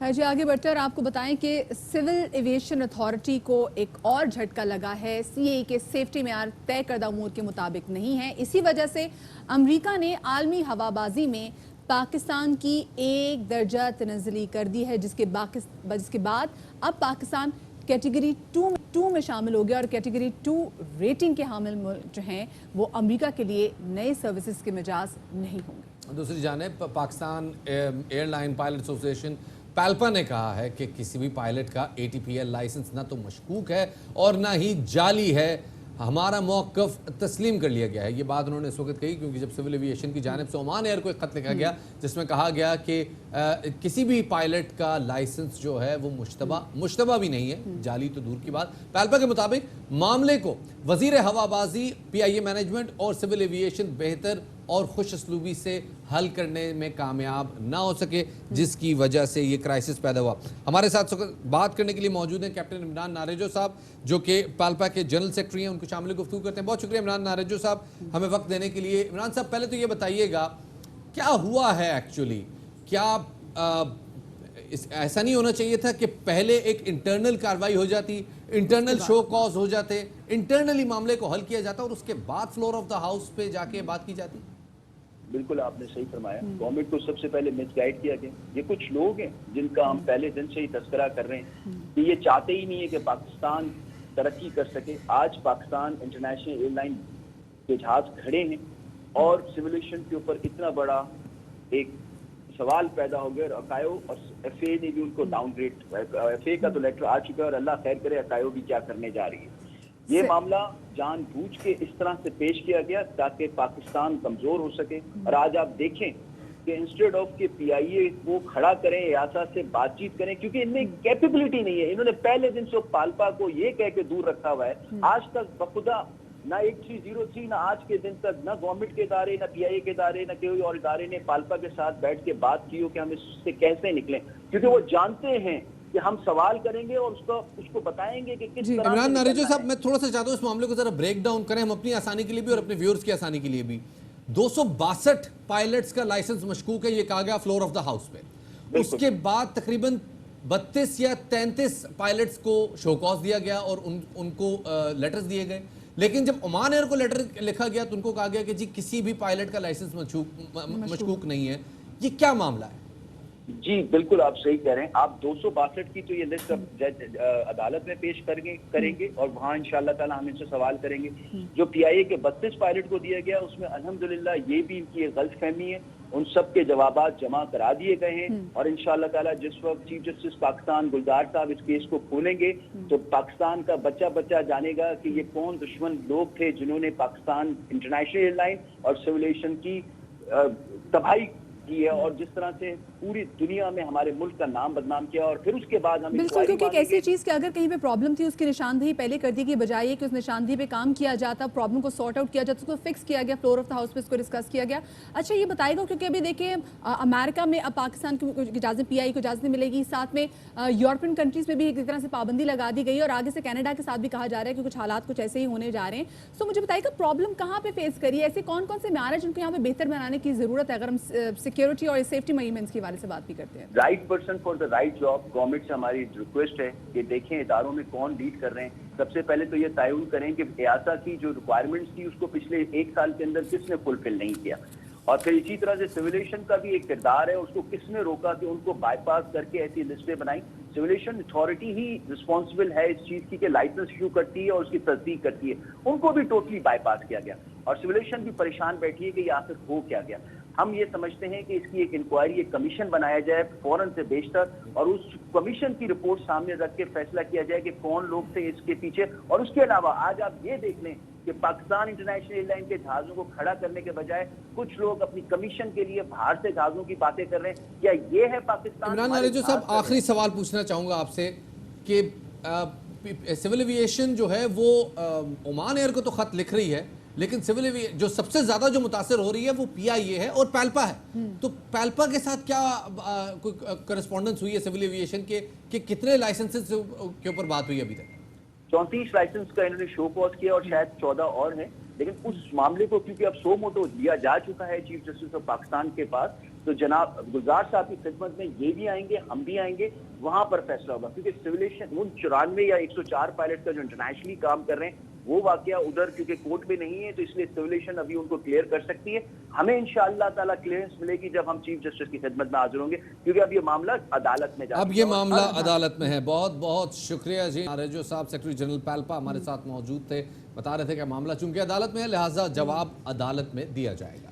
جی آگے بڑھتے ہیں اور آپ کو بتائیں کہ سول ایویشن اتھارٹی کو ایک اور جھٹکا لگا ہے. سی اے کے سیفٹی معیار طے کردہ امور کے مطابق نہیں ہے. اسی وجہ سے امریکہ نے عالمی ہوابازی میں پاکستان کی 1 درجہ تنزلی کر دی ہے، جس کے بعد اب پاکستان کیٹیگری 2 میں شامل ہو گیا اور کیٹیگری 2 ریٹنگ کے حامل ملک جو ہیں وہ امریکہ کے لیے نئے سروسز کے مجاز نہیں ہوں گے. دوسری جانب پاکستان ایئر لائن پائلٹ ایسوسی ایشن پیلپا نے کہا ہے کہ کسی بھی پائلٹ کا ATPL لائسنس نہ تو مشکوک ہے اور نہ ہی جعلی ہے. ہمارا موقف تسلیم کر لیا گیا ہے. یہ بات انہوں نے اس وقت کہی کیونکہ جب سول ایویشن کی جانب سے عمان ایئر کو ایک خط لکھا گیا جس میں کہا گیا کہ کسی بھی پائلٹ کا لائسنس جو ہے وہ مشتبہ بھی نہیں ہے، جعلی تو دور کی بات. پیلپا کے مطابق معاملے کو وزیر ہوابازی، PIA مینجمنٹ اور سول ایویشن بہتر اور خوش اسلوبی سے حل کرنے میں کامیاب نہ ہو سکے، جس کی وجہ سے یہ کرائسس پیدا ہوا. ہمارے ساتھ بات کرنے کے لیے موجود ہیں کیپٹن عمران ناریجو صاحب جو کہ پیلپا کے جنرل سیکرٹری ہیں. ان کو شامل گفتگو کرتے ہیں. بہت شکریہ عمران ناریجو صاحب ہمیں وقت دینے کے لیے. عمران صاحب پہلے تو یہ بتائیے گا کیا ہوا ہے ایکچولی؟ کیا ایسا نہیں ہونا چاہیے تھا کہ پہلے ایک انٹرنل کاروائی ہو جاتی، انٹرنل شو کاز ہو جاتے، انٹرنلی معاملے کو حل کیا جاتا اور اس کے بعد فلور آف دا ہاؤس پہ جا کے بات کی جاتی؟ بالکل آپ نے صحیح فرمایا. گورنمنٹ کو سب سے پہلے مس گائیڈ کیا گیا. یہ کچھ لوگ ہیں جن کا ہم پہلے دن سے ہی تذکرہ کر رہے ہیں کہ یہ چاہتے ہی نہیں ہے کہ پاکستان ترقی کر سکے. آج پاکستان انٹرنیشنل ایئر لائن کے جہاز کھڑے ہیں اور سیولیشن کے اوپر اتنا بڑا ایک سوال پیدا ہو گیا. اکائیو اور FAA نے بھی ان کو ڈاؤن گریڈ، FAA کا تو لیٹر آ چکا ہے اور اللہ خیر کرے اکائیو بھی کیا کرنے جا رہی ہے. یہ معاملہ جان بوجھ کے اس طرح سے پیش کیا گیا تاکہ پاکستان کمزور ہو سکے. اور آج آپ دیکھیں کہ انسٹیڈ آف کہ PIA کو کھڑا کریں، ایاسا سے بات چیت کریں، کیونکہ ان میں کیپیبلٹی نہیں ہے. انہوں نے پہلے دن سے پالپا کو یہ کہہ کے دور رکھا ہوا ہے. آج تک بخدا نہ 1303 نہ آج کے دن تک نہ گورنمنٹ کے ادارے، نہ PIA کے ادارے، نہ کوئی اور ادارے نے پالپا کے ساتھ بیٹھ کے بات کی ہو کہ ہم اس سے کیسے نکلیں، کیونکہ وہ جانتے ہیں کہ ہم سوال کریں گے اور اس کو بتائیں گے کہ کس طرح. عمران ناریجو صاحب میں تھوڑا سا چاہتا ہوں اس معاملے کو ذرا بریک ڈاؤن کریں، ہم اپنی آسانی کے لیے بھی اور اپنے ویورز کی آسانی کے لیے بھی. 262 پائلٹس کا لائسنس مشکوک ہے، یہ کہا گیا فلور آف دا ہاؤس پہ. اس کے بعد تقریباً 32 یا 33 پائلٹس کو شو کاز دیا گیا اور ان کو لیٹرز دیے گئے. لیکن جب عمان ایئر کو لیٹر لکھا گیا تو ان کو کہا گیا کہ جی کسی بھی پائلٹ کا لائسنس مشکوک نہیں ہے. یہ کیا معاملہ ہے؟ جی بالکل آپ صحیح کہہ رہے ہیں. آپ 262 کی تو یہ لسٹ عدالت میں پیش کریں گے اور وہاں انشاءاللہ تعالی ہم ان سے سوال کریں گے. جو PIA کے 32 پائلٹ کو دیا گیا اس میں الحمدللہ یہ بھی ان کی ایک غلط فہمی ہے. ان سب کے جوابات جمع کرا دیے گئے ہیں اور انشاءاللہ تعالی جس وقت چیف جسٹس پاکستان گلزار صاحب اس کیس کو کھولیں گے تو پاکستان کا بچہ جانے گا کہ یہ کون دشمن لوگ تھے جنہوں نے پاکستان انٹرنیشنل ایئر لائن اور سیولیشن کی تباہی کی ہے اور جس طرح سے پوری دنیا میں ہمارے ملک کا نام بدنام کیا. اور پھر اس کے بعد ہم بالکل، کیونکہ ایک ایسی چیز کہ اگر کہیں پہ پرابلم تھی اس کی نشاندہی پہلے کر دی کہ بجائے کہ اس نشاندہی پہ کام کیا جاتا، پرابلم کو سارٹ آؤٹ کیا جاتا، اس کو فکس کیا گیا، فلور آف دا ہاؤس پہ اس کو ڈسکس کیا گیا. اچھا یہ بتائے گا کیونکہ ابھی دیکھیں امریکہ میں اب پاکستان کی اجازت PIA کو اجازت ملے گی، ساتھ میں یورپین کنٹریز میں بھی ایک طرح سے پابندی لگا دی گئی اور آگے سے کینیڈا کے ساتھ بھی کہا جا رہا ہے کہ کچھ حالات کچھ ایسے ہی ہونے جا رہے ہیں. سو مجھے بتائیے گا پرابلم کہاں پہ فیس کری ہے؟ ایسے کون سے معیار ہیں جن کو یہاں پہ بہتر بنانے کی ضرورت ہے اگر ہم سیکیورٹی اور سیفٹی میجرمنٹس کے حوالے سے بات بھی کرتے ہیں؟ Right person for the right job. Government سے ہماری ریکویسٹ ہے کہ دیکھیں اداروں میں کون لیڈ کر رہے ہیں. سب سے پہلے تو یہ تعین کریں کہ ایاسا کی جو ریکوائرمنٹس تھی اس کو پچھلے 1 سال کے اندر کس نے فلفل نہیں کیا. اور پھر اسی طرح سے سیولیشن کا بھی ایک کردار ہے، اس کو کس نے روکا کہ ان کو بائی پاس کر کے ایسی لسٹیں بنائی. سیولیشن اتھارٹی ہی رسپانسبل ہے اس چیز کی کہ لائسنس ایشو کرتی ہے اور اس کی تصدیق کرتی ہے. ان کو بھی ٹوٹلی بائی پاس کیا گیا اور سیولیشن بھی پریشان بیٹھی ہے کہ یہ آخر ہو کیا گیا. ہم یہ سمجھتے ہیں کہ اس کی ایک انکوائری، ایک کمیشن بنایا جائے فوراً سے بیشتر اور اس کمیشن کی رپورٹ سامنے رکھ کے فیصلہ کیا جائے کہ کون لوگ تھے اس کے پیچھے. اور اس کے علاوہ آج آپ یہ دیکھ لیں کہ پاکستان انٹرنیشنل ایئر لائن کے جہازوں کو کھڑا کرنے کے بجائے کچھ لوگ اپنی کمیشن کے لیے باہر سے جہازوں کی باتیں کر رہے ہیں. کیا یہ ہے پاکستان؟ عمران ناریجو صاحب آخری سوال پوچھنا چاہوں گا آپ سے کہ سول ایویشن جو ہے وہ عمان ایئر کو تو خط لکھ رہی ہے لیکن سول جو سب سے زیادہ جو متاثر ہو رہی ہے وہ PIA ہے اور پیلپا ہے. تو پیلپا کے ساتھ کیا کرسپونڈنس ہوئی ہے سول ایویشن کے کہ کتنے لائسنسز کے اوپر بات ہوئی ابھی تک؟ 34 لائسنس کا انہوں نے شو کاز کیا اور شاید 14 اور ہیں. لیکن اس معاملے کو کیونکہ اب سو موٹو دیا جا چکا ہے چیف جسٹس آف پاکستان کے پاس تو جناب گلزار صاحب کی خدمت میں یہ بھی آئیں گے، ہم بھی آئیں گے، وہاں پر فیصلہ ہوگا، کیونکہ سویلیشن ان 94 یا 104 پائلٹ کا جو انٹرنیشنلی کام کر رہے ہیں وہ واقعہ ادھر کیونکہ کورٹ میں نہیں ہے، تو اس لیے سویلیشن ابھی ان کو کلیئر کر سکتی ہے. ہمیں انشاءاللہ تعالیٰ کلیئرنس ملے گی جب ہم چیف جسٹس کی خدمت میں حاضر ہوں گے، کیونکہ اب یہ معاملہ عدالت میں جا اب یہ معاملہ عدالت میں ہے. بہت بہت شکریہ جی. رجو صاحب سیکرٹری جنرل پیلپا ہمارے ساتھ موجود تھے، بتا رہے تھے کہ معاملہ چونکہ عدالت میں ہے لہٰذا جواب عدالت میں دیا جائے گا.